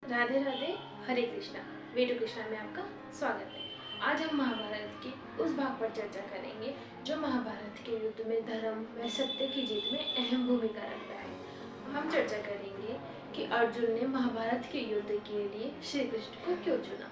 Radhe Radhe, Hare Krishna. Way to Krishna में आपका स्वागत है। आज हम महाभारत के उस भाग पर चर्चा करेंगे जो महाभारत के युद्ध में धर्म व सत्य की जीत में अहम भूमिका रखता है। हम चर्चा करेंगे कि अर्जुन ने महाभारत के युद्ध के लिए श्री कृष्ण को क्यों चुना।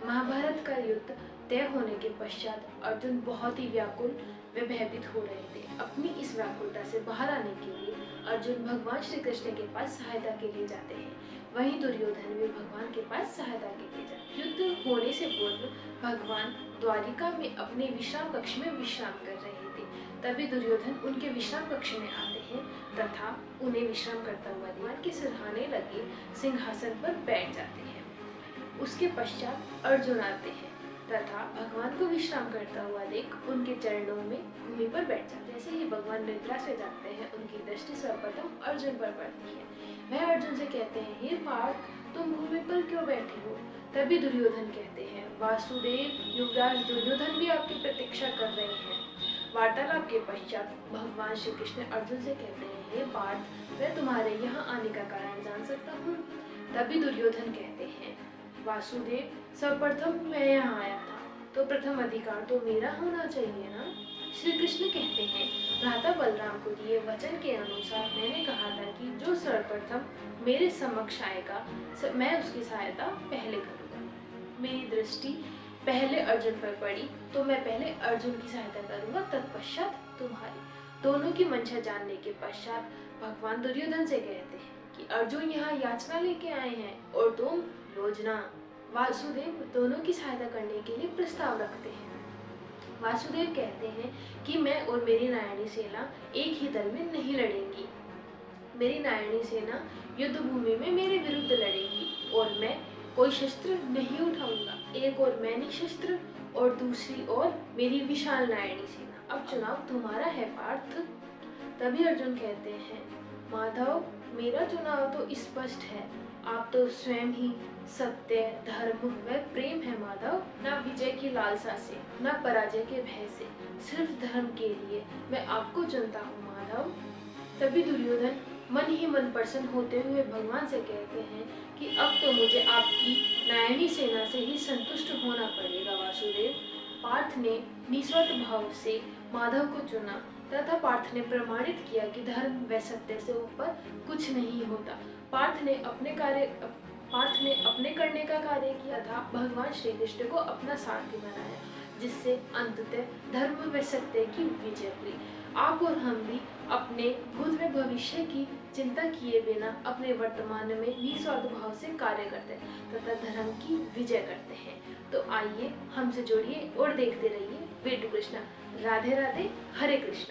महाभारत का युद्ध तय होने के पश्चात अर्जुन बहुत ही व्याकुल व भयभीत हो रहे थे। अपनी इस व्याकुलता से बाहर आने के लिए अर्जुन भगवान श्री कृष्ण के पास सहायता के लिए जाते हैं। वहीं दुर्योधन भी भगवान के पास सहायता के लिए जाते हैं। युद्ध होने से पूर्व भगवान द्वारिका में अपने विश्राम कक्ष में विश्राम कर रहे थे। तभी दुर्योधन उनके विश्राम कक्ष में आते हैं तथा उन्हें विश्राम करता हुआ भगवान के सिरहाने लगे सिंहासन पर बैठ जाते हैं। उसके पश्चात अर्जुन आते हैं तथा भगवान को विश्राम करता हुआ देख उनके चरणों में भूमि पर बैठ जाते हैं। जैसे ही भगवान निद्रा से जाते हैं उनकी दृष्टि सर्वप्रथम अर्जुन पर पड़ती है। वह अर्जुन से कहते हैं, हे पार्थ, तुम भूमि पर क्यों बैठे हो। तभी दुर्योधन कहते हैं, वासुदेव, युवराज दुर्योधन भी आपकी प्रतीक्षा कर रहे हैं। वार्तालाप के पश्चात भगवान श्री कृष्ण अर्जुन से कहते हैं, हे पार्थ, मैं तुम्हारे यहाँ आने का कारण जान सकता हूँ। तभी दुर्योधन कहते हैं, वासुदेव, सर्वप्रथम मैं यहाँ आया था तो प्रथम अधिकार तो मेरा होना चाहिए ना। श्री कृष्ण कहते हैं, भ्राता बलराम को दिए वचन के अनुसार मैंने कहा था कि जो सर्वप्रथम मेरे समक्ष आएगा मैं उसकी सहायता पहले करूँगा। मेरी दृष्टि पहले अर्जुन पर पड़ी तो मैं पहले अर्जुन की सहायता करूँगा, तत्पश्चात तुम्हारी। दोनों की मंशा जानने के पश्चात भगवान दुर्योधन से कहते हैं कि अर्जुन यहाँ याचना लेके आए हैं और तुम योजना। वासुदेव दोनों की सहायता करने के लिए प्रस्ताव रखते हैं। वासुदेव कहते हैं कि मैं और मेरी नारायणी सेना एक ही दल में नहीं लड़ेंगी। मेरी नारायणी सेना युद्ध भूमि में मेरे विरुद्ध लड़ेगी और मैं कोई शस्त्र नहीं उठाऊंगा। एक और मैं निशस्त्र और दूसरी ओर मेरी विशाल नारायणी सेना। अब चुनाव तुम्हारा है पार्थ। तभी अर्जुन कहते हैं, माधव, मेरा चुनाव तो स्पष्ट है। आप तो स्वयं ही सत्य, धर्म व प्रेम है माधव। न विजय की लालसा से न पराजय के भय से, सिर्फ धर्म के लिए मैं आपको चुनता हूँ माधव। तभी दुर्योधन मन ही मन प्रसन्न होते हुए भगवान से कहते हैं कि अब तो मुझे आपकी नारायणी सेना से ही संतुष्ट होना पड़ेगा वासुदेव। पार्थ ने निस्वार्थ भाव से माधव को चुना तथा पार्थ ने प्रमाणित किया कि धर्म व सत्य से ऊपर कुछ नहीं होता। पार्थ ने अपने करने का कार्य किया था। भगवान श्री कृष्ण को अपना सारथी बनाया जिससे अंततः धर्म व सत्य की विजय हुई। आप और हम भी अपने भूत व भविष्य की चिंता किए बिना अपने वर्तमान में निस्वार्थ भाव से कार्य करते हैं तथा धर्म की विजय करते हैं। तो आइए हमसे जुड़िए और देखते रहिए वे टू कृष्णा। राधे राधे, हरे कृष्णा।